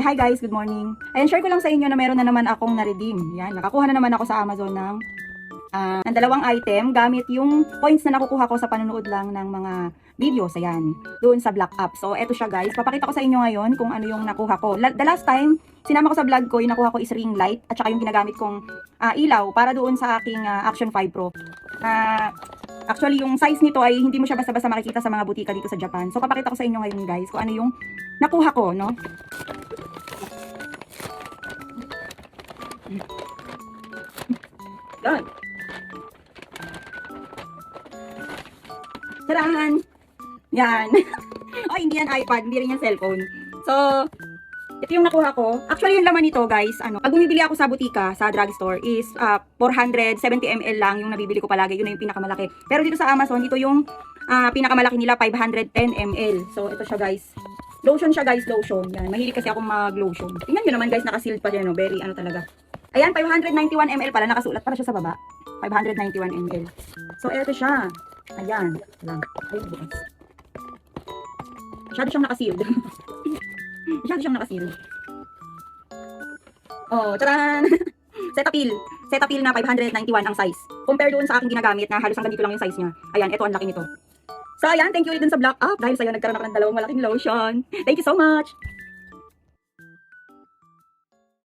Hi guys, good morning. Ayan, share ko lang sa inyo na meron na naman akong na-redeem. Yan, nakakuha na naman ako sa Amazon ng dalawang item gamit yung points na nakukuha ko sa panonood lang ng mga videos. Ayan, doon sa Black App. So, eto siya guys. Papakita ko sa inyo ngayon kung ano yung nakuha ko. The last time, sinama ko sa vlog ko, yung nakuha ko is ring light at saka yung ginagamit kong ilaw para doon sa aking Action 5 Pro. Actually, yung size nito ay hindi mo siya basta-basta makikita sa mga butika dito sa Japan. So, papakita ko sa inyo ngayon guys kung ano yung nakuha ko, no? Yan. Tarahan! Yan. Oh, hindi yan iPad, hindi rin yan cellphone. So, ito yung nakuha ko. Actually, yung laman nito, guys, pag bumibili ako sa butika, sa drugstore, is 470 ml lang yung nabibili ko palagi. Yun na yung pinakamalaki. Pero dito sa Amazon, ito yung pinakamalaki nila, 510 ml. So, ito siya, guys. Lotion siya, guys, lotion. Yan. Mahilig kasi akong mag-lotion. Tingnan nyo naman, guys, nakasealed pa dyan, no? Very, talaga. Ayan, 591 ml pala. Nakasulat para siya sa baba. 591 ml. So, ito siya. Ayan. Lang. Ayun, bukas. Masyado siyang nakasealed. Masyado siyang nakasealed. Oh, taran! Cetaphil. Cetaphil na 591 ang size. Compare doon sa aking ginagamit na halos hanggang dito lang yung size niya. Ayan, ito ang laki nito. So, ayan, thank you ulit dun sa Black App. Dahil sa'yo, nagkaroon ako ng dalawang malaking lotion. Thank you so much!